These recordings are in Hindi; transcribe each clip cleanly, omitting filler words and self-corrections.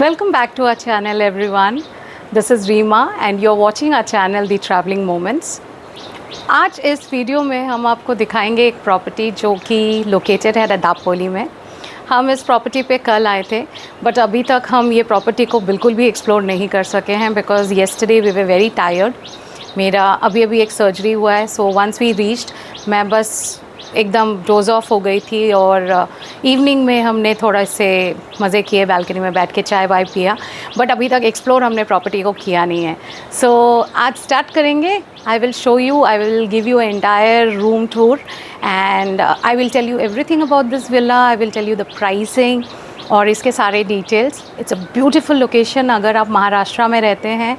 Welcome back to our channel everyone. This is Reema and you're watching our channel The Traveling Moments. आज इस वीडियो में हम आपको दिखाएंगे एक प्रॉपर्टी जो कि लोकेटेड है दापोली में। हम इस प्रॉपर्टी पे कल आए थे बट अभी तक हम ये प्रॉपर्टी को बिल्कुल भी एक्सप्लोर नहीं कर सके हैं because yesterday we were very tired. मेरा अभी एक सर्जरी हुआ है, सो वंस वी रीच्ड मैं बस एकदम डोज ऑफ हो गई थी और इवनिंग में हमने थोड़ा इससे मज़े किए, बालकनी में बैठ के चाय वाय पिया, बट अभी तक एक्सप्लोर हमने प्रॉपर्टी को किया नहीं है। सो आज स्टार्ट करेंगे। I will show you, I will give you entire room tour and I will tell you everything about this villa. I will tell you the pricing और इसके सारे details. It's a beautiful location. अगर आप महाराष्ट्र में रहते हैं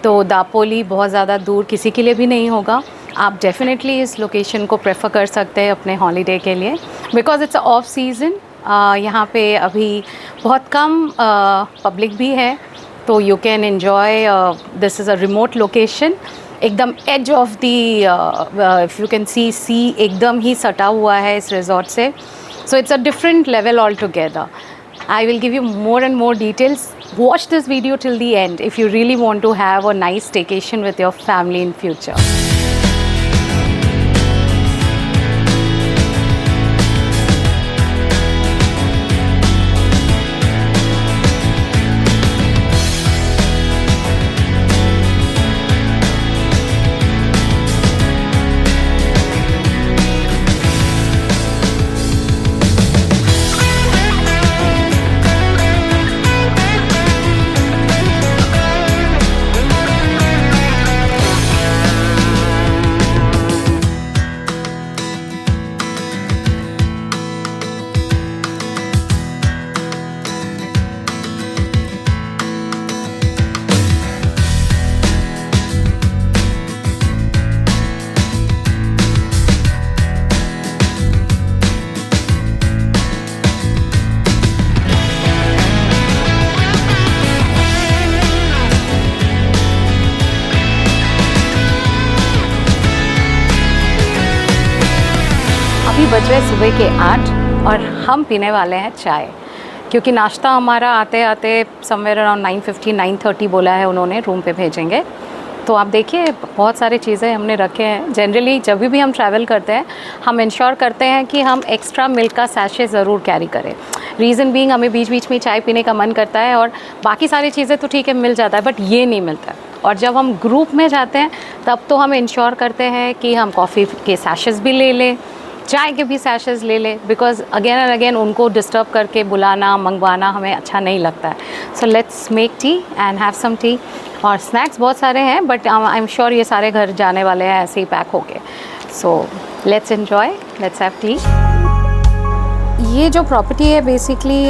तो दापोली बहुत ज़्यादा दूर किसी के लिए भी नहीं होगा। आप डेफिनेटली इस लोकेशन को प्रेफर कर सकते हैं अपने हॉलीडे के लिए बिकॉज इट्स ऑफ सीज़न। यहाँ पे अभी बहुत कम पब्लिक भी है, तो you can enjoy. This is a remote location, एकदम edge of the if you can see एकदम ही सटा हुआ है इस रिजॉर्ट से। So it's a different level altogether. I will give you more and more details. Watch this video till the end if you really want to have a nice staycation with your family in future. अभी बज रहे सुबह के 8 और हम पीने वाले हैं चाय, क्योंकि नाश्ता हमारा आते आते समवेयर अराउंड 9:50 9:30 बोला है उन्होंने, रूम पे भेजेंगे। तो आप देखिए बहुत सारी चीज़ें हमने रखे हैं। जनरली जब भी हम ट्रैवल करते हैं हम इंश्योर करते हैं कि हम एक्स्ट्रा मिल्क का सैशे ज़रूर कैरी करें। रीज़न बीइंग हमें बीच बीच में चाय पीने का मन करता है और बाकी सारी चीज़ें तो ठीक है मिल जाता है बट ये नहीं मिलता है। और जब हम ग्रुप में जाते हैं तब तो हम इंश्योर करते हैं कि हम कॉफ़ी के सैशेस भी ले लें, चाय के भी सैशेस ले ले, बिकॉज अगेन एंड अगेन उनको डिस्टर्ब करके बुलाना मंगवाना हमें अच्छा नहीं लगता है। So let's make tea and have some tea. और स्नैक्स बहुत सारे हैं बट आई एम श्योर ये सारे घर जाने वाले हैं ऐसे ही पैक होके। So let's enjoy, let's have T. ये जो प्रॉपर्टी है बेसिकली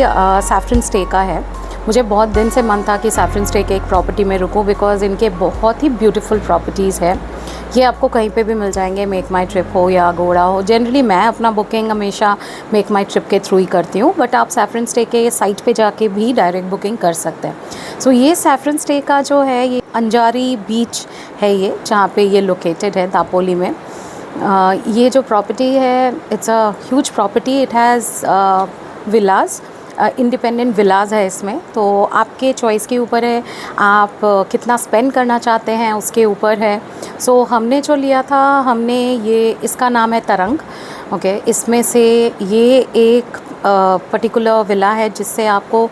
सैफरन स्टे का है। मुझे बहुत दिन से मन था कि सैफरन स्टे के एक प्रॉपर्टी में रुकूं बिकॉज़ इनके बहुत ही ब्यूटीफुल प्रॉपर्टीज़ है। ये आपको कहीं पे भी मिल जाएंगे, मेक माई ट्रिप हो या अगोड़ा हो। जनरली मैं अपना बुकिंग हमेशा मेक माई ट्रिप के थ्रू ही करती हूँ, बट आप सैफरन स्टे के साइट पे जाके भी डायरेक्ट बुकिंग कर सकते हैं। सो ये सैफरन स्टे का जो है ये अंजारी बीच है, ये जहाँ पे ये लोकेटेड है दापोली में। ये जो प्रॉपर्टी है it's a huge property. It has villas, independent villas है इसमें, तो आपके चॉइस के ऊपर है, आप कितना स्पेंड करना चाहते हैं उसके ऊपर है। सो हमने जो लिया था हमने ये, इसका नाम है तरंग। ओके, इसमें से ये एक पर्टिकुलर विला है जिससे आपको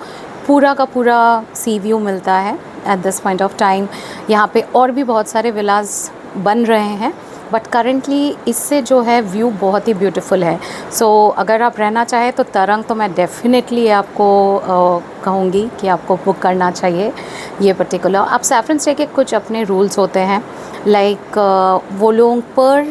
पूरा का पूरा सी व्यू मिलता है at this point of time. यहाँ पे और भी बहुत सारे विलाज बन रहे हैं बट करेंटली इससे जो है व्यू बहुत ही ब्यूटीफुल है। सो अगर आप रहना चाहें तो तरंग तो मैं डेफिनेटली आपको कहूँगी कि आपको बुक करना चाहिए ये पर्टिकुलर। अब सैफरन स्टे के कुछ अपने रूल्स होते हैं, लाइक वो लोग पर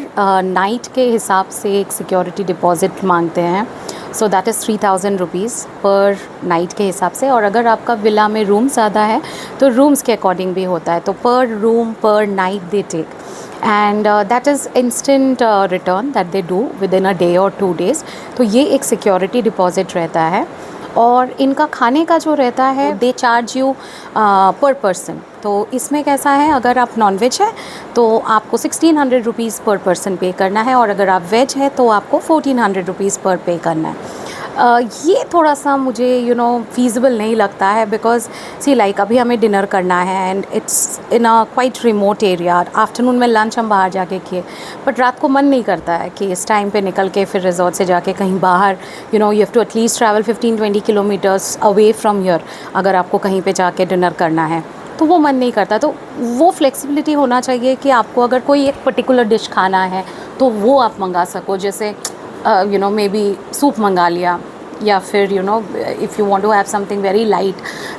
नाइट के हिसाब से एक सिक्योरिटी डिपॉज़िट मांगते हैं। सो दैट इज़ 3000 रुपीज़ पर नाइट के हिसाब से। और अगर आपका विला में रूम ज़्यादा है तो रूम्स के अकॉर्डिंग भी होता है, तो per room per night they take and that is instant return that they do with in a day और 2 days। तो ये एक सिक्योरिटी डिपॉज़िट रहता है। और इनका खाने का जो रहता है दे चार्ज यू पर पर्सन। तो इसमें कैसा है, अगर आप नॉन वेज है तो आपको 1600 रुपीज़ पर पर्सन पे करना है और अगर आप वेज है तो आपको 1400 रुपीज़ पर पे करना है। ये थोड़ा सा मुझे feasible नहीं लगता है, बिकॉज सी लाइक अभी हमें डिनर करना है and it's in a quite remote area. Afternoon में लंच हम बाहर जाके किए, बट रात को मन नहीं करता है कि इस टाइम पे निकल के फिर रिजॉर्ट से जाके कहीं बाहर you have to at least travel 15-20 kilometres away from here अगर आपको कहीं पे जाके डिनर करना है, तो वो मन नहीं करता। तो वो फ्लेक्सिबिलिटी होना चाहिए कि आपको अगर कोई एक पर्टिकुलर डिश खाना है तो वो आप मंगा सको, जैसे मे बी सूप मंगा लिया, या फिर if you want to have something very light,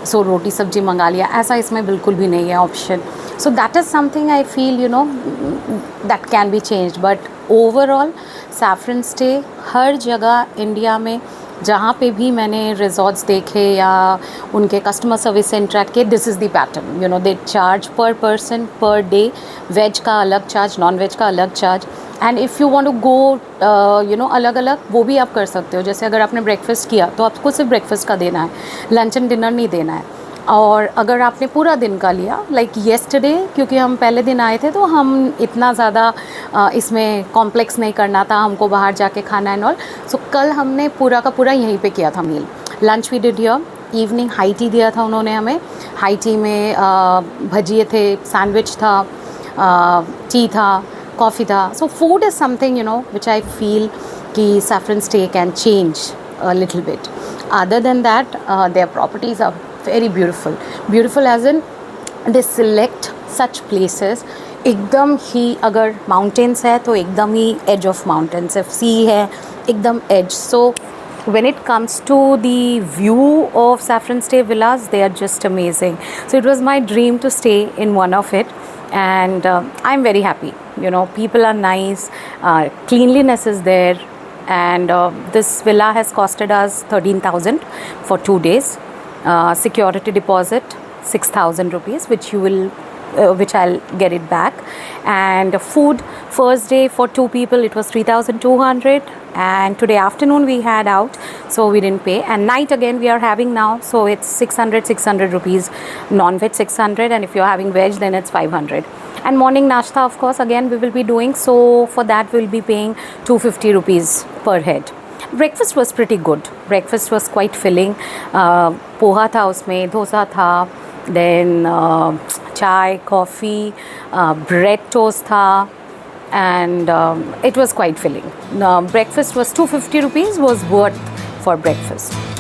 so रोटी सब्जी मंगा लिया। ऐसा इसमें बिल्कुल भी नहीं है option. So that is something I feel that can be changed. But overall Saffron Stay हर जगह इंडिया में जहाँ पे भी मैंने रिजॉर्ट्स देखे या उनके कस्टमर सर्विस से इंटरेक्ट किए, this is the pattern. They charge per person per day, veg का अलग चार्ज, नॉन वेज का अलग charge. And if you want to go अलग अलग, वो भी आप कर सकते हो। जैसे अगर आपने ब्रेकफास्ट किया तो आपको सिर्फ ब्रेकफास्ट का देना है, लंच एंड डिनर नहीं देना है। और अगर आपने पूरा दिन का लिया, लाइक येस्टरडे, क्योंकि हम पहले दिन आए थे तो हम इतना ज़्यादा इसमें कॉम्प्लेक्स नहीं करना था, हमको बाहर जाके खाना एंड ऑल। सो कल हमने पूरा का पूरा यहीं पे किया था meal. Lunch we did here, evening high tea दिया था उन्होंने हमें। हाई टी में भजिए थे, सैंडविच था, टी था, कॉफ़ी था। So food is something which I feel कि Saffron Stay can change a little bit. Other than that, their properties are very beautiful. Beautiful as in they select such places एकदम ही, अगर mountains है तो एकदम ही edge of mountains, if sea है एकदम edge. So when it comes to the view of Saffron Stay Villas, they are just amazing. So it was my dream to stay in one of it, and I'm very happy. People are nice, cleanliness is there. And this villa has costed us 13,000 for 2 days. Security deposit 6,000 rupees, which I'll get it back. And food, first day for 2 people it was 3,200, and today afternoon we had out, so we didn't pay. And night again we are having now, so it's 600 rupees, non-veg 600, and if you're having veg then it's 500. And morning nashta, of course, again we will be doing, so for that we'll be paying 250 rupees per head. Breakfast was pretty good. Breakfast was quite filling. Poha था उसमें, डोसा था, then चाय, coffee, bread toast था, and it was quite filling. Breakfast was 250 rupees, was worth for breakfast.